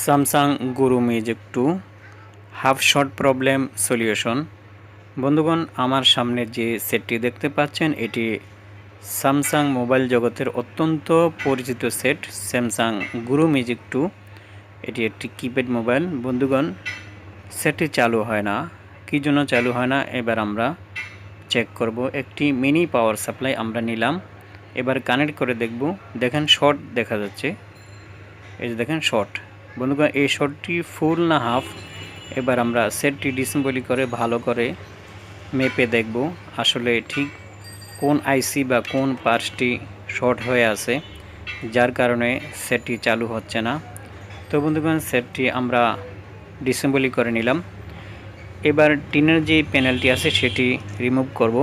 Samsung গুরু music 2 half shot problem solution. বন্ধুগণ, আমার সামনে যে সেটটি দেখতে পাচ্ছেন এটি স্যামসাং মোবাইল জগতের অত্যন্ত পরিচিত সেট স্যামসাং গুরু মিউজিক 2। এটি একটি কিপ্যাড মোবাইল। বন্ধুগণ, সেটটি চালু হয় না। কী জন্য চালু হয় না এবার আমরা চেক করব। একটি মিনি পাওয়ার সাপ্লাই আমরা নিলাম, এবার কানেক্ট করে দেখব। দেখেন শর্ট দেখা যাচ্ছে, এই যে দেখেন শর্ট। বন্ধুগণ, এই শর্টটি ফুল না হাফ, এবার আমরা সেটটি ডিসেম্বলি করে ভালো করে মেপে দেখব আসলে ঠিক কোন আইসি বা কোন পার্টসটি শর্ট হয়ে আছে যার কারণে সেটটি চালু হচ্ছে না। তো বন্ধুগণ, সেটটি আমরা ডিসেম্বলি করে নিলাম। এবার টিনের যে প্যানেলটি আছে সেটি রিমুভ করব।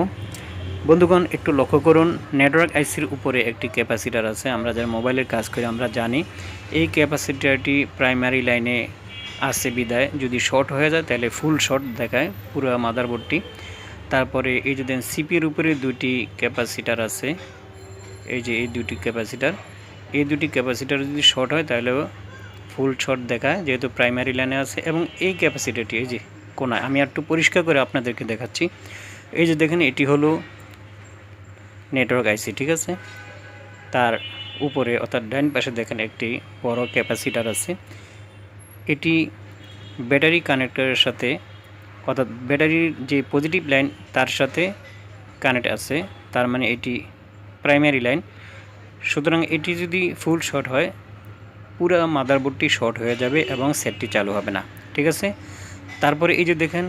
বন্ধুগণ, একটু লক্ষ্য করুন, নেটওয়ার্ক আইসির উপরে একটি ক্যাপাসিটার আছে। আমরা যারা মোবাইলের কাজ করি আমরা জানি এই ক্যাপাসিটারটি প্রাইমারি লাইনে আছে বিদায় যদি শর্ট হয়ে যায় তাহলে ফুল শর্ট দেখায় পুরো মাদারবোর্ডটি। তারপরে এই যে দেন সিপির উপরে দুটি ক্যাপাসিটার আছে, এই যে এই দুটি ক্যাপাসিটার, এই দুটি ক্যাপাসিটার যদি শর্ট হয় তাহলে ফুল শর্ট দেখায় যেহেতু প্রাইমারি লাইনে আছে। এবং এই ক্যাপাসিটারটি এই যে কোনায়, আমি একটু পরিষ্কার করে আপনাদেরকে দেখাচ্ছি। এই যে দেখেন এটি হলো নেটওয়ার্ক আইসি, ঠিক আছে। তার উপরে অর্থাৎ ডান পাশে দেখেন একটি বড় ক্যাপাসিটার আছে। এটি ব্যাটারি কানেক্টরের সাথে অর্থাৎ ব্যাটারির যে পজিটিভ লাইন তার সাথে কানেক্ট আছে, তার মানে এটি প্রাইমারি লাইন। সুতরাং এটি যদি ফুল শর্ট হয় পুরো মাদারবোর্ডটি শর্ট হয়ে যাবে এবং সেটটি চালু হবে না, ঠিক আছে। তারপরে এই যে দেখেন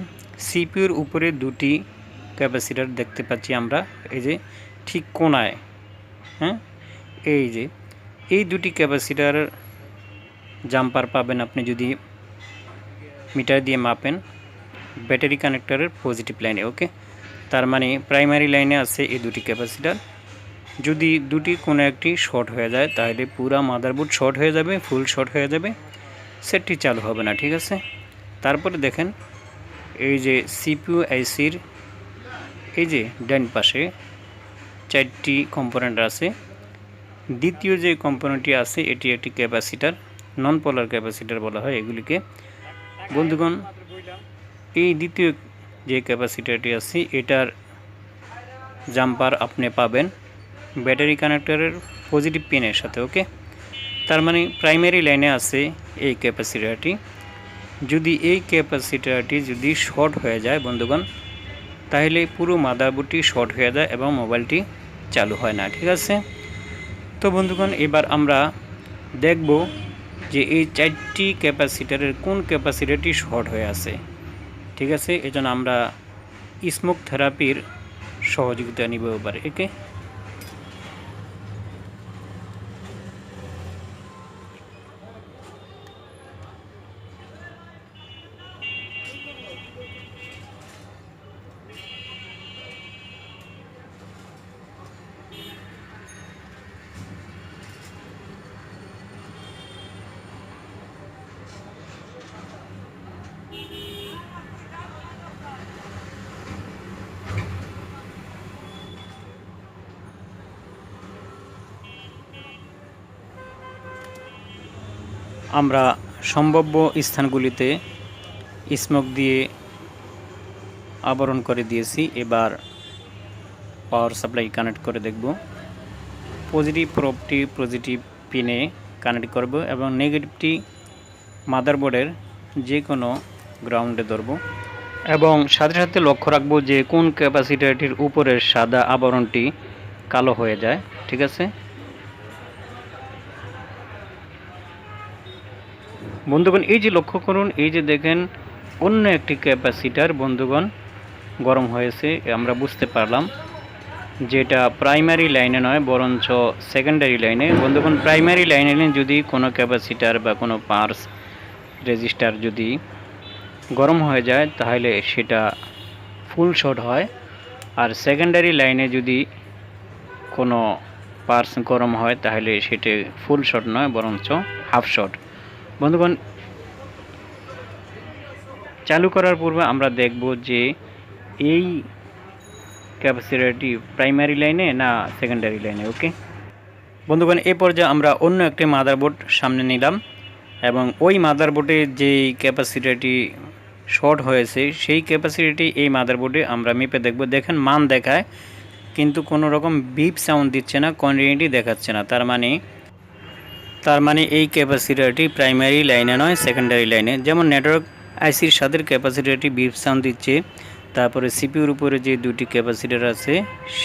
সিপিইউর উপরে দুটি ক্যাপাসিটার দেখতে পাচ্ছি আমরা, এই যে ঠিক কোনায়, হ্যাঁ, এই যে এই দুটি ক্যাপাসিটার জাম্পার পাবেন আপনি যদি মিটার দিয়ে মাপেন ব্যাটারি কানেক্টরের পজিটিভ লাইনে, ওকে। তার মানে প্রাইমারি লাইনে আছে এই দুটি ক্যাপাসিটার। যদি দুটি কোনো একটি শর্ট হয়ে যায় তাহলে পুরো মাদারবোর্ড শর্ট হয়ে যাবে, ফুল শর্ট হয়ে যাবে, সেটটি চালু হবে না, ঠিক আছে। তারপরে দেখেন এই যে সিপিইউ আইসির এই যে ডান পাশে চারটি কম্পোনেন্ট আছে। দ্বিতীয় যে কম্পোনেন্টটি আছে এটি একটি ক্যাপাসিটার, নন পোলার ক্যাপাসিটার বলা হয় এগুলিকে। বন্ধুগণ, এই দ্বিতীয় যে ক্যাপাসিটারটি আছে এটার জাম্পার আপনি পাবেন ব্যাটারি কানেক্টরের পজিটিভ পিনের সাথে, ওকে। তার মানে প্রাইমারি লাইনে আছে এই ক্যাপাসিটারটি। যদি এই ক্যাপাসিটারটি যদি শর্ট হয়ে যায় বন্ধুগণ তাহলে পুরো মাদারবোর্ডটি শর্ট হয়ে যায় এবং মোবাইলটি চালু হয় না, ঠিক আছে। তো বন্ধুগণ, এবার আমরা দেখব যে এই চারটি ক্যাপাসিটারের কোন ক্যাপাসিটারটি শর্ট হয়ে আছে, ঠিক আছে। এজন্য আমরা স্মোক থেরাপির সহযোগিতা নিব এবার, একে। আমরা সম্ভাব্য স্থানগুলিতে স্মোক দিয়ে আবরণ করে দিয়েছি। এবার পাওয়ার সাপ্লাই কানেক্ট করে দেখব। পজিটিভ প্রবটি পজিটিভ পিনে কানেক্ট করব এবং নেগেটিভটি মাদারবোর্ডের যে কোনো গ্রাউন্ডে ধরব এবং সাথে সাথে লক্ষ্য রাখবো যে কোন ক্যাপাসিটারটির উপরের সাদা আবরণটি কালো হয়ে যায়, ঠিক আছে। বন্ধুগণ, এই যে লক্ষ্য করুন, এই যে দেখেন অন্য একটি ক্যাপাসিটার বন্ধুগণ গরম হয়েছে, আমরা বুঝতে পারলাম যেটা প্রাইমারি লাইনে নয় বরঞ্চ সেকেন্ডারি লাইনে। বন্ধুগণ, প্রাইমারি লাইনে যদি কোনো ক্যাপাসিটার বা কোনো পার্স রেজিস্টার যদি গরম হয়ে যায় তাহলে সেটা ফুল শর্ট হয়, আর সেকেন্ডারি লাইনে যদি কোনো পার্স গরম হয় তাহলে সেটা ফুল শর্ট নয় বরঞ্চ হাফ শর্ট। বন্ধুগণ, চালু করার পূর্বে আমরা দেখব যে এই ক্যাপাসিটারটি প্রাইমারি লাইনে না সেকেন্ডারি লাইনে, ওকে। বন্ধুগণ, এই পর্যায়ে আমরা অন্য একটি মাদারবোর্ড সামনে নিলাম এবং ওই মাদারবোর্ডে যেই ক্যাপাসিটিটি শর্ট হয়েছে সেই ক্যাপাসিটি এই মাদারবোর্ডে আমরা মেপে দেখব। দেখেন মান দেখায় কিন্তু কোনো রকম বিপ সাউন্ড দিচ্ছে না, কন্টিনিউটি দেখাচ্ছে না। তার মানে এই ক্যাপাসিটারটি প্রাইমারি লাইনে নয়, সেকেন্ডারি লাইনে। যেমন নেটওয়ার্ক আইসির সাথে ক্যাপাসিটারটি বিপ সাউন্ড দিচ্ছে, তারপরে সিপিউর উপরে যে দুটি ক্যাপাসিটার আছে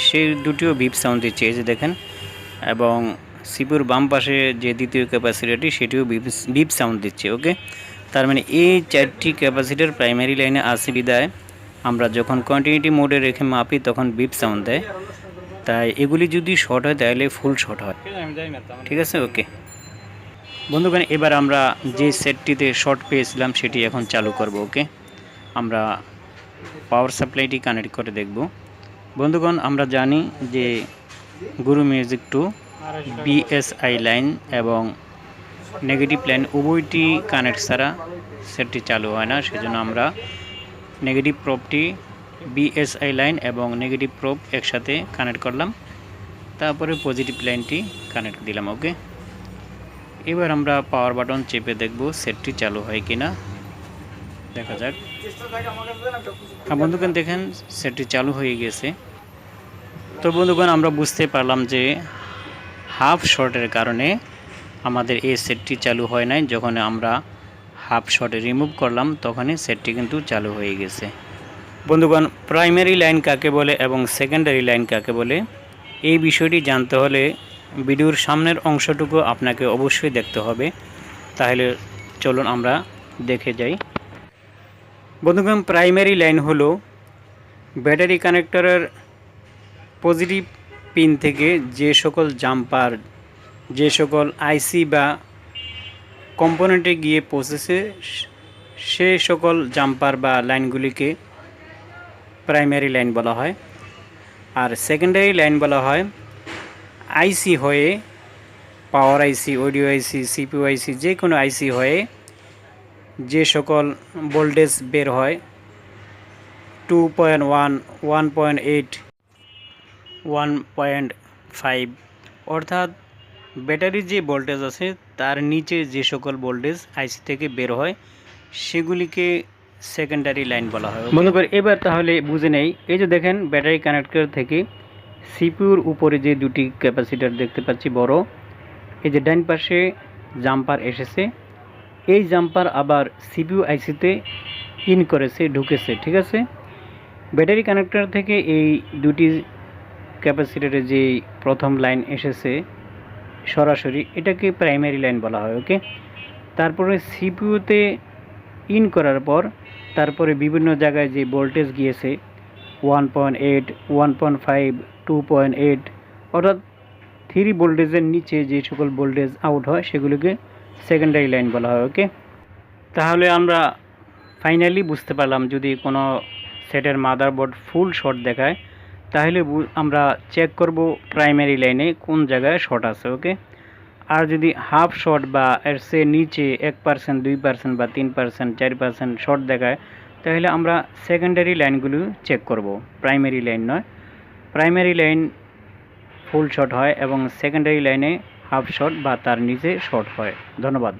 সেই দুটিও বিপ সাউন্ড দিচ্ছে, এই যে দেখেন। এবং সিপিউর বাম পাশে যে দ্বিতীয় ক্যাপাসিটারটি সেটিও বিপ সাউন্ড দিচ্ছে। ওকে, তার মানে এই চারটি ক্যাপাসিটার প্রাইমারি লাইনে আছে বিদায় আমরা যখন কন্টিনিউটি মোডে রেখে মাপি তখন বিপ সাউন্ড দেয়। তাই এগুলি যদি শর্ট হয় তাহলে ফুল শর্ট হয়। ঠিক আছে, ওকে বন্ধুগণ, এবার আমরা যে সেটটিতে শর্ট পেয়েছিলাম সেটি এখন চালু করব। ওকে, আমরা পাওয়ার সাপ্লাইটি কানেক্ট করে দেখব। বন্ধুগণ, আমরা জানি যে গুরু মিউজিক 2 বিএসআই লাইন এবং নেগেটিভ লাইন উভয়টি কানেক্ট ছাড়া সেটটি চালু হয় না। সেজন্য আমরা নেগেটিভ প্রোবটি বিএসআই লাইন এবং নেগেটিভ প্রোব একসাথে কানেক্ট করলাম, তারপরে পজিটিভ লাইনটি কানেক্ট দিলাম। ওকে, এবার আমরা পাওয়ার বাটন চেপে দেখব সেটটি চালু হয় কিনা, দেখা যাক। বন্ধুগণ দেখেন সেটটি চালু হয়ে গেছে। তো বন্ধুগণ, আমরা বুঝতে পারলাম যে হাফ শর্টের কারণে আমাদের এই সেটটি চালু হয় নাই। যখন আমরা হাফ শর্টে রিমুভ করলাম তখনই সেটটি কিন্তু চালু হয়ে গেছে। বন্ধুগণ, প্রাইমারি লাইন কাকে বলে এবং সেকেন্ডারি লাইন কাকে বলে এই বিষয়টি জানতে হলে ভিডিওর সামনের অংশটুকু আপনাকে অবশ্যই দেখতে হবে। তাহলে চলুন আমরা দেখে যাই। বন্ধুগণ, প্রাইমারি লাইন হলো ব্যাটারি কানেক্টরের পজিটিভ পিন থেকে যে সকল জাম্পার, যে সকল আইসি বা কম্পোনেন্টে গিয়ে পৌঁছেছে সে সকল জাম্পার বা লাইনগুলিকে প্রাইমারি লাইন বলা হয়। আর সেকেন্ডারি লাইন বলা হয় আইসি হয়ে, পাওয়ার আইসি, অডিও আইসি, সিপিইউ আইসি, যে কোনো আইসি হয়ে যে সকল ভোল্টেজ বের হয় 2.1, 1.8, 1.5, অর্থাৎ ব্যাটারির যে ভোল্টেজ আছে তার নিচে যে সকল ভোল্টেজ আইসি থেকে বের হয় সেগুলিকে সেকেন্ডারি লাইন বলা হয়। বন্ধুগণ, এবার তাহলে বুঝে নেই। এই যে দেখেন ব্যাটারি কানেক্টর থেকে সিপিইউর উপরে যে দুটি ক্যাপাসিটার দেখতে পাচ্ছি বড়, এই যে ডান পাশে জাম্পার এসেছে, এই জাম্পার আবার সিপিইউ আইসিতে ইন করেছে, ঢুকেছে। ঠিক আছে, ব্যাটারি কানেক্টর থেকে এই দুটি ক্যাপাসিটারে যে প্রথম লাইন এসেছে সরাসরি, এটাকে প্রাইমারি লাইন বলা হয়। ওকে, তারপরে সিপিইউতে ইন করার পর তারপরে বিভিন্ন জায়গায় যে ভোল্টেজ গিয়েছে 1.8, 1.5, 2.8, অর্থাৎ 3 ভোল্টেজের নিচে যে সকল ভোল্টেজ আউট হয় সেগুলোকে সেকেন্ডারি লাইন বলা হয়। ওকে, তাহলে আমরা ফাইনালি বুঝতে পারলাম যদি কোনো সেটের মাদারবোর্ড ফুল শর্ট দেখায় তাহলে আমরা চেক করব প্রাইমারি লাইনে কোন জায়গায় শর্ট আছে। ওকে, আর যদি হাফ শর্ট বা এর সে নিচে 1%, 2% বা 3%, 4% শর্ট দেখায় তাহলে আমরা সেকেন্ডারি লাইনগুলো চেক করব, প্রাইমারি লাইন নয়। প্রাইমারি লাইন ফুল শর্ট হয় এবং সেকেন্ডারি লাইনে হাফ শর্ট বা তার নিচে শর্ট হয়। ধন্যবাদ।